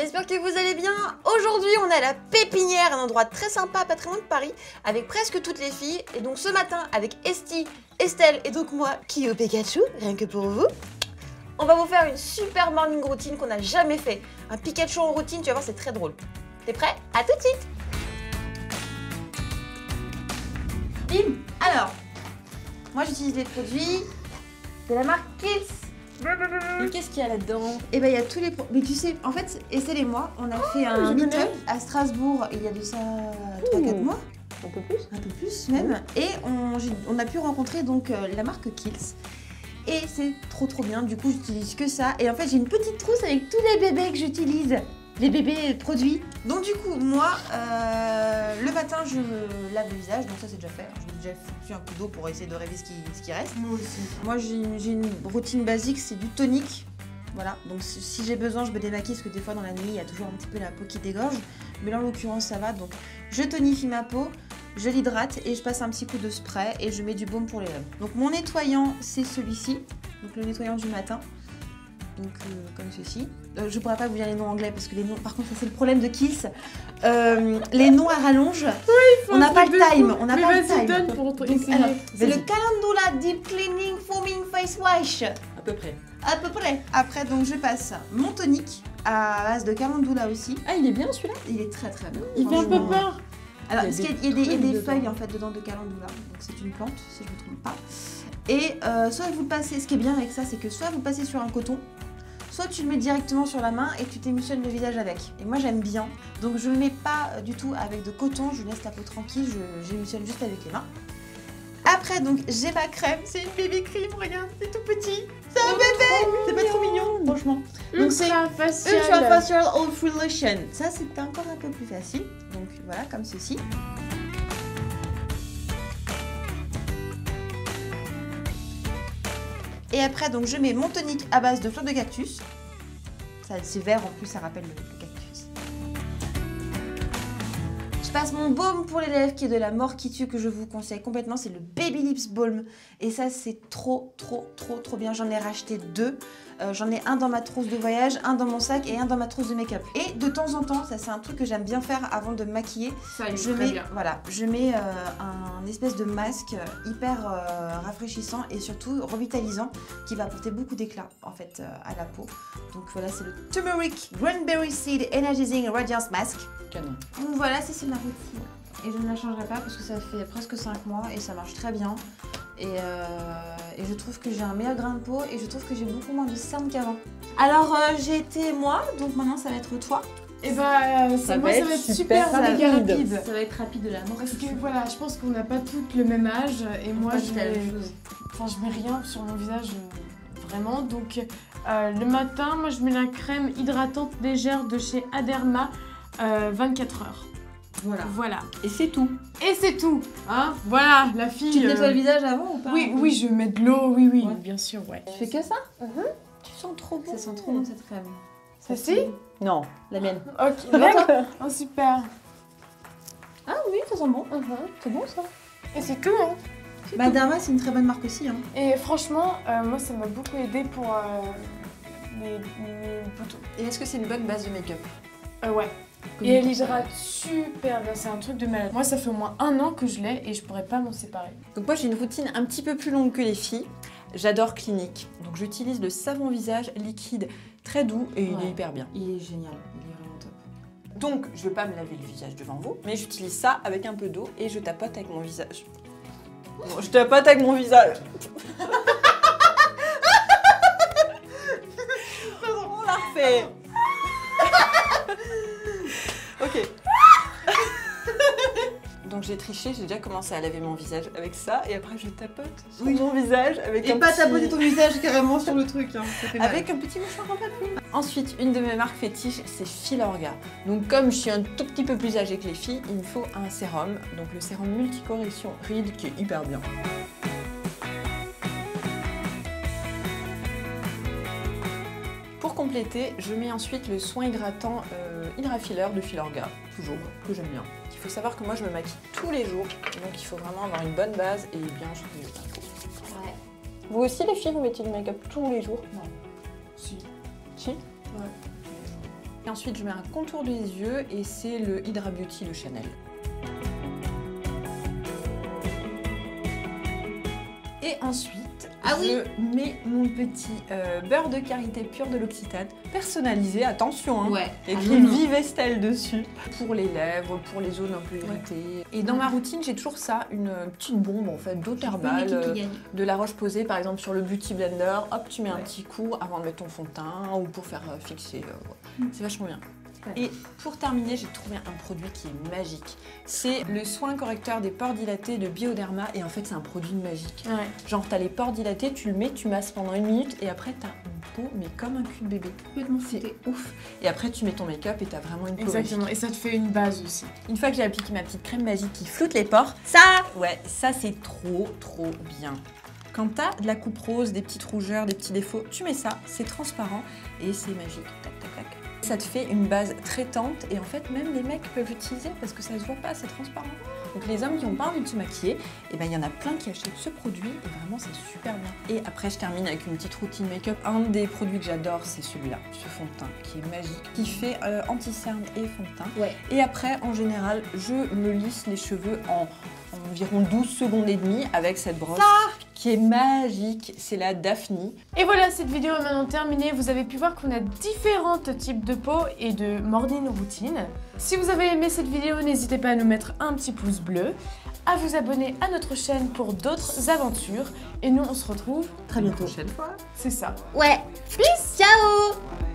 espère que vous allez bien. Aujourd'hui, on est à la Pépinière, un endroit très sympa, pas très loin de Paris, avec presque toutes les filles. Et donc ce matin, avec Esti, Estelle et donc moi, Kyo Pikachu, rien que pour vous, on va vous faire une super morning routine qu'on n'a jamais fait. Un Pikachu en routine, tu vas voir, c'est très drôle. T'es prêt? À tout de suite. Bim. Alors, moi j'utilise les produits de la marque Kiehl's. Mais qu'est-ce qu'il y a là-dedans? Et ben il y a tous les... Mais tu sais, en fait, Estelle et moi, on a fait un meet-up à Strasbourg il y a de ça 3-4 mois. Un peu plus? Un peu plus même. Et on a pu rencontrer donc la marque Kiehl's. Et c'est trop bien, du coup j'utilise que ça. Et en fait j'ai une petite trousse avec tous les bébés que j'utilise. Les bébés produits. Donc du coup, moi, le matin, je me lave le visage. Donc ça, c'est déjà fait. Je vais déjà foutu un coup d'eau pour essayer de rêver ce qui reste. Moi aussi. Moi, j'ai une routine basique, c'est du tonique. Voilà, donc si j'ai besoin, je me démaquille parce que des fois, dans la nuit, il y a toujours un petit peu la peau qui dégorge. Mais là, en l'occurrence, ça va. Donc, je tonifie ma peau, je l'hydrate et je passe un petit coup de spray et je mets du baume pour les lèvres. Donc, mon nettoyant, c'est celui-ci. Donc, le nettoyant du matin. Donc comme ceci. Je pourrais pas vous dire les noms anglais parce que les noms, par contre ça c'est le problème de Kiehl's. Les noms à rallonge, oui, on n'a pas le time. On n'a pas le time. C'est le Calendula Deep Cleaning Foaming Face Wash. À peu près. À peu près. Après donc je passe mon tonique à base de Calendula aussi. Ah il est bien celui-là? Il est très bien. Il fait un peu peur. Alors parce qu'il y a des feuilles en fait dedans de Calendula. Donc c'est une plante si je ne me trompe pas. Et soit vous le passez, ce qui est bien avec ça c'est que soit vous le passez sur un coton, soit tu le mets directement sur la main et tu t'émulsionnes le visage avec. Et moi j'aime bien, donc je ne le mais pas du tout avec de coton, je laisse la peau tranquille, j'émulsionne juste avec les mains. Après donc j'ai ma crème, c'est une baby cream, regarde, c'est tout petit, c'est un bébé, c'est pas trop mignon franchement. Donc c'est Ultra Facial Oil Free Lotion, ça c'est encore un peu plus facile, donc voilà comme ceci. Et après, donc, je mets mon tonique à base de fleurs de cactus. C'est vert en plus, ça rappelle le cactus. Je passe mon baume pour les lèvres qui est de la mort qui tue que je vous conseille complètement. C'est le Baby Lips Balm. Et ça, c'est trop bien. J'en ai racheté 2. J'en ai un dans ma trousse de voyage, un dans mon sac et un dans ma trousse de make-up. Et de temps en temps, ça c'est un truc que j'aime bien faire avant de me maquiller. Ça, je mets un espèce de masque hyper rafraîchissant et surtout revitalisant qui va apporter beaucoup d'éclat en fait à la peau. Donc voilà, c'est le Turmeric Cranberry Seed Energizing Radiance Mask. Canon. Donc voilà, c'est ma routine. Et je ne la changerai pas parce que ça fait presque 5 mois et ça marche très bien. Et je trouve que j'ai un meilleur grain de peau et je trouve que j'ai beaucoup moins de cernes qu'avant. Alors j'ai été moi, donc maintenant ça va être toi. Et bah ça va être super rapide. Ça va être rapide de la mort. Parce que voilà, je pense qu'on n'a pas toutes le même âge et moi je mets rien sur mon visage vraiment. Donc le matin, moi je mets la crème hydratante légère de chez Aderma 24 heures. Voilà. Et c'est tout. Hein, voilà, la fille. Tu te nettoies le visage avant ou pas? Oui, je mets de l'eau, oui, ouais. Bien sûr, ouais. Tu fais que ça? Tu sens trop bon. Ça sent trop bon cette crème. Ça c'est? Non, la mienne. Ok, d'accord. Oh, super. Ah oui, ça sent bon. C'est bon ça. Et c'est tout, hein. Bah Derma, c'est une très bonne marque aussi, hein. Et franchement, moi ça m'a beaucoup aidé pour mes boutons. Et est-ce que c'est une bonne base de make-up? Ouais. Et elle hydrate super bien, c'est un truc de malade. Moi ça fait au moins 1 an que je l'ai et je pourrais pas m'en séparer. Donc moi j'ai une routine un petit peu plus longue que les filles. J'adore Clinique. Donc j'utilise le savon visage liquide très doux et il est hyper bien. Il est génial, il est vraiment top. Donc je vais pas me laver le visage devant vous, mais j'utilise ça avec un peu d'eau et je tapote avec mon visage. Bon, je tapote avec mon visage. On l'a refait. Ok. Donc j'ai triché, j'ai déjà commencé à laver mon visage avec ça et après je tapote sur mon visage avec et un pas petit... tapoter ton visage carrément sur le truc, hein. Avec un petit mouchoir en papier. Ensuite, une de mes marques fétiches, c'est Filorga. Donc comme je suis un tout petit peu plus âgée que les filles, il me faut un sérum. Donc le sérum multicorrection Reed qui est hyper bien. Pour compléter, je mets ensuite le soin hydratant Hydra-Filler de Filorga, toujours, que j'aime bien. Il faut savoir que moi je me maquille tous les jours, donc il faut vraiment avoir une bonne base et bien changer la peau. Ouais. Vous aussi les filles, vous mettez du make-up tous les jours? Non. Si. Si? Ouais. Et ensuite, je mets un contour des yeux et c'est le Hydra Beauty de Chanel. Et ensuite, je mets mon petit beurre de karité pur de l'Occitane, personnalisé, attention, hein, Ouais. écrit Vive Estelle dessus, pour les lèvres, pour les zones un peu irritées. Et dans ma routine, j'ai toujours ça, une petite bombe en fait d'eau thermale, de la Roche-Posay par exemple sur le Beauty Blender. Hop, tu mets un petit coup avant de mettre ton fond de teint ou pour faire fixer. C'est vachement bien. Et pour terminer, j'ai trouvé un produit qui est magique. C'est le soin correcteur des pores dilatés de Bioderma et en fait c'est un produit magique. Ouais. Genre t'as les pores dilatés, tu le mets, tu masses pendant 1 minute et après t'as une peau mais comme un cul de bébé. Complètement C'est ouf. Et après tu mets ton make-up et t'as vraiment une peau Exactement, magique. et ça te fait une base aussi. Une fois que j'ai appliqué ma petite crème magique qui floute les pores, ça c'est trop bien. Quand t'as de la coupe rose, des petites rougeurs, des petits défauts, tu mets ça, c'est transparent et c'est magique. Tac tac tac. Ça te fait une base traitante et en fait même les mecs peuvent l'utiliser parce que ça se voit pas, c'est transparent. Donc les hommes qui n'ont pas envie de se maquiller, et ben il y en a plein qui achètent ce produit et vraiment c'est super bien. Et après je termine avec une petite routine make-up. Un des produits que j'adore c'est celui-là, ce fond de teint qui est magique, qui fait anti-cerne et fond de teint. Ouais. Et après en général je me lisse les cheveux en environ 12 secondes et demie avec cette brosse qui est magique, c'est la Daphne. Et voilà, cette vidéo est maintenant terminée. Vous avez pu voir qu'on a différents types de peau et de morning routine. Si vous avez aimé cette vidéo, n'hésitez pas à nous mettre un petit pouce bleu, à vous abonner à notre chaîne pour d'autres aventures. Et nous, on se retrouve Très bientôt. Prochaine fois. C'est ça. Ouais. Peace. Ciao.